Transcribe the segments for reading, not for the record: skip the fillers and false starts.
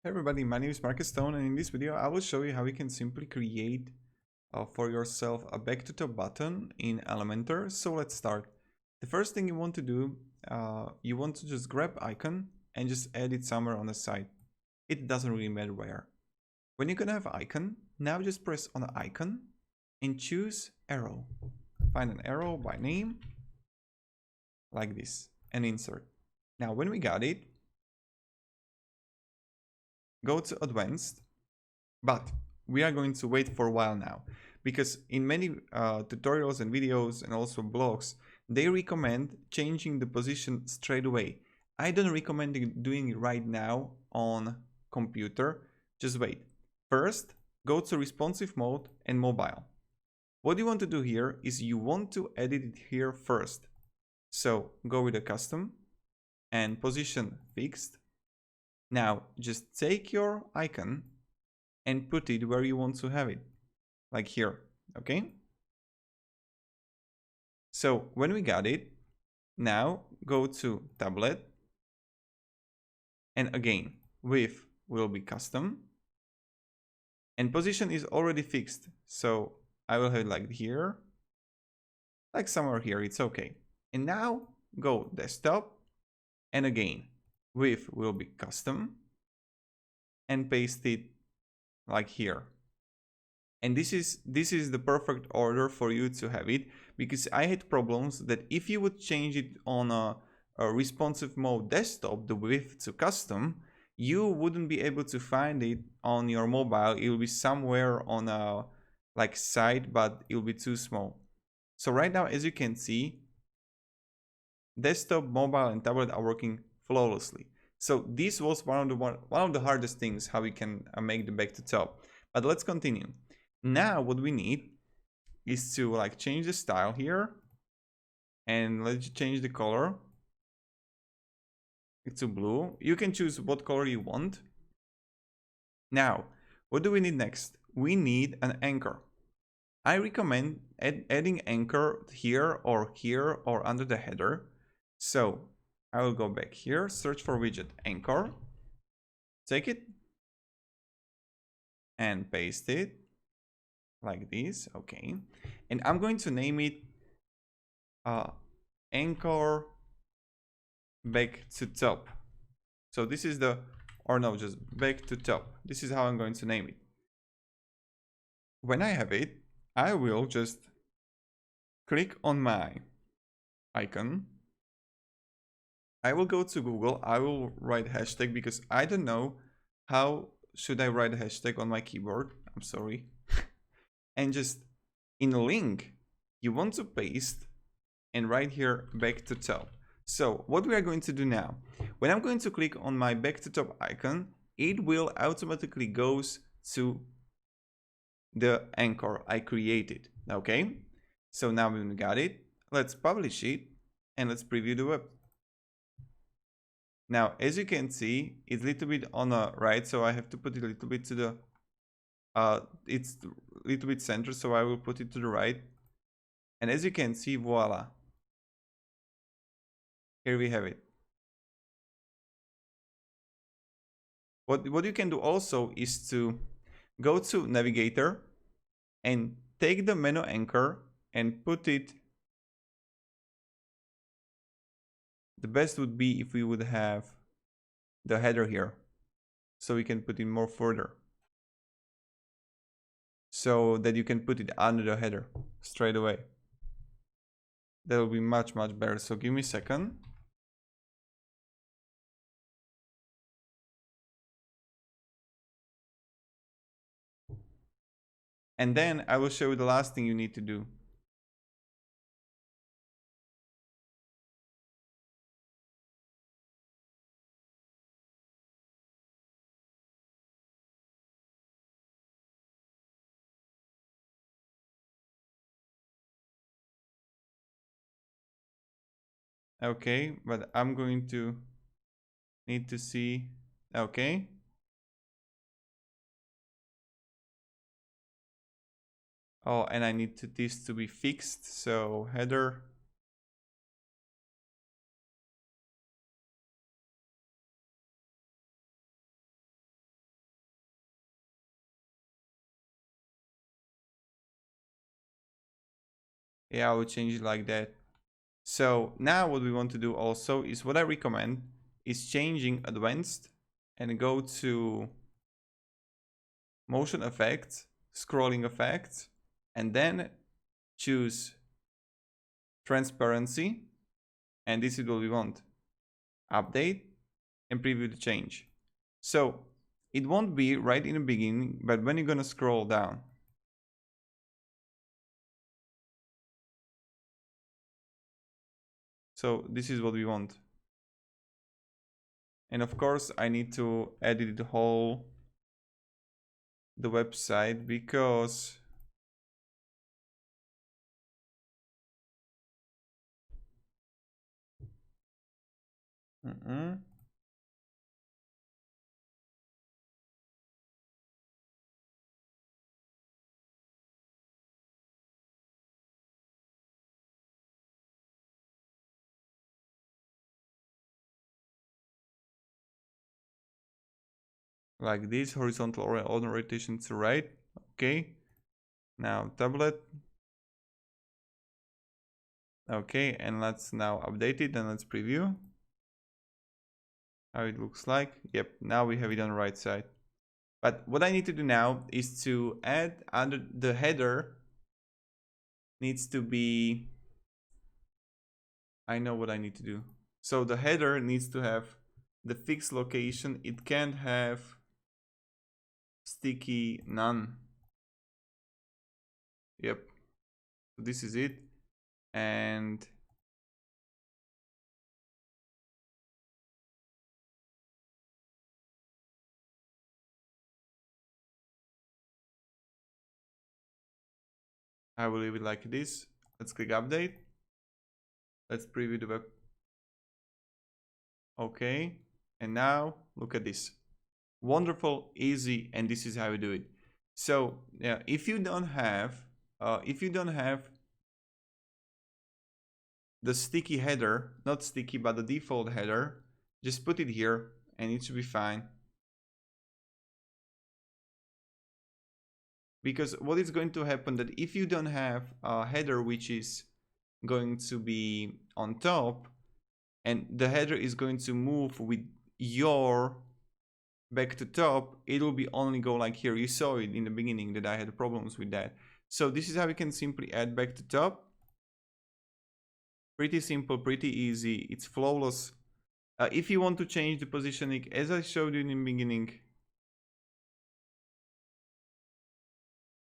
Hey everybody, my name is Marcus Stone, and in this video I will show you how you can simply create for yourself a back to top button in Elementor. So let's start. The first thing you want to do, you want to just grab icon and just add it somewhere on the side. It doesn't really matter where. When you're gonna have icon, now just press on the icon and choose arrow. Find an arrow by name, like this, and insert. Now when we got it, go to advanced, but we are going to wait for a while now, because in many tutorials and videos and also blogs, they recommend changing the position straight away. I don't recommend doing it right now on computer. Just wait. First, go to responsive mode and mobile. What you want to do here is you want to edit it here first. So go with the custom and position fixed. Now just take your icon and put it where you want to have it, like here, okay? So when we got it, now go to tablet, and again, width will be custom, and position is already fixed, so I will have it like here, like somewhere here, it's okay. And now go desktop, and again, width will be custom, and paste it like here. And this is the perfect order for you to have it, because I had problems that if you would change it on a responsive mode desktop, the width to custom, you wouldn't be able to find it on your mobile. It will be somewhere on a like side, but it will be too small. So right now, as you can see, desktop, mobile, and tablet are working flawlessly. So this was one of the hardest things how we can make the back to top. But let's continue. Now what we need is to like change the style here, and let's change the color to blue. You can choose what color you want. Now what do we need next? We need an anchor. I recommend adding anchor here or under the header. So I will go back here, search for widget anchor, take it and paste it like this, okay. And I'm going to name it anchor back to top. So this is the, or no, just back to top. This is how I'm going to name it. When I have it, I will just click on my icon. I will go to Google. I will write hashtag, because I don't know how should I write a hashtag on my keyboard. I'm sorry. And just in a link, you want to paste and write here back to top. So what we are going to do now, when I'm going to click on my back to top icon, it will automatically goes to the anchor I created. Okay, so now we got it. Let's publish it and let's preview the web. Now, as you can see, it's a little bit on the right, so I have to put it a little bit to the it's a little bit centered, so I will put it to the right. And as you can see, voila, here we have it. What you can do also is to go to navigator and take the menu anchor and put it. The best would be if we would have the header here, so we can put it more further, so that you can put it under the header straight away. That will be much better. So give me a second. And then I will show you the last thing you need to do. Okay, but I'm going to need to see, okay. Oh, and I need this to be fixed, so header. Yeah, I will change it like that. So now what we want to do also is what I recommend is changing advanced and go to motion effects, scrolling effects, and then choose transparency. And this is what we want. Update and preview the change. So it won't be right in the beginning, but when you're gonna scroll down, so this is what we want. And of course I need to edit the whole website because like this, horizontal or rotation to right. Okay, now tablet. Okay, and let's now update it and let's preview how it looks like. Yep, now we have it on the right side. But what I need to do now is to add under the header needs to be, I know what I need to do. So the header needs to have the fixed location. It can't have sticky none. Yep, so this is it. And I will leave it like this. Let's click update. Let's preview the web. Okay, and now look at this. Wonderful, easy, and this is how we do it. So yeah, if you don't have the sticky header, not sticky but the default header, just put it here and it should be fine. Because what is going to happen that if you don't have a header which is going to be on top and the header is going to move with your back to top, it will be only go like here. You saw it in the beginning that I had problems with that. So this is how we can simply add back to top. Pretty simple, pretty easy, it's flawless. If you want to change the positioning, as I showed you in the beginning,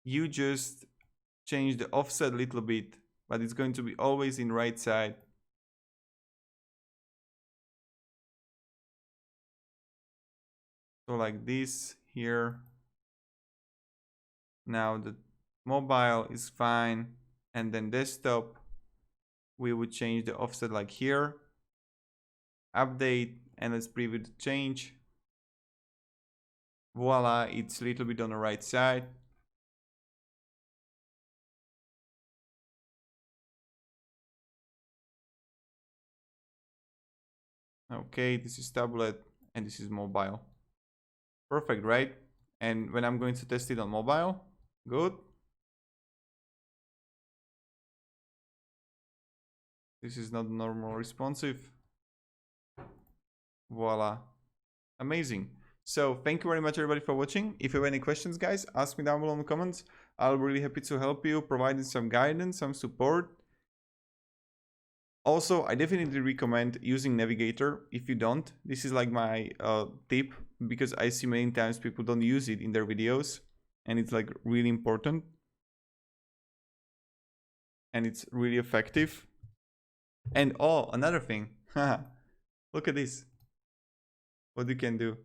you just change the offset a little bit, but it's going to be always in right side. So like this here. Now the mobile is fine, and then desktop, we would change the offset like here. Update, and let's preview the change. Voila, it's a little bit on the right side. Okay, this is tablet and this is mobile. Perfect, right? And when I'm going to test it on mobile, good. This is not normal responsive. Voila. Amazing. So thank you very much everybody for watching. If you have any questions, guys, ask me down below in the comments. I'll be really happy to help you, providing some guidance, some support. Also, I definitely recommend using Navigator. If you don't, this is like my tip, because I see many times people don't use it in their videos, and it's like really important. And it's really effective. And oh, another thing. Look at this. What you can do.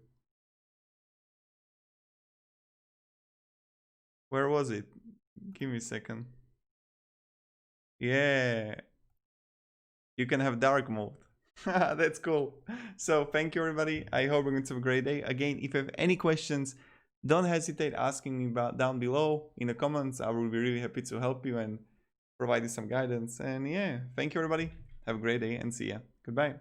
Where was it? Give me a second. Yeah. You can have dark mode. That's cool. So thank you everybody. I hope you're going to have a great day. Again, if you have any questions, don't hesitate asking me about down below in the comments. I will be really happy to help you and provide you some guidance. And yeah, thank you everybody. Have a great day and see ya. Goodbye.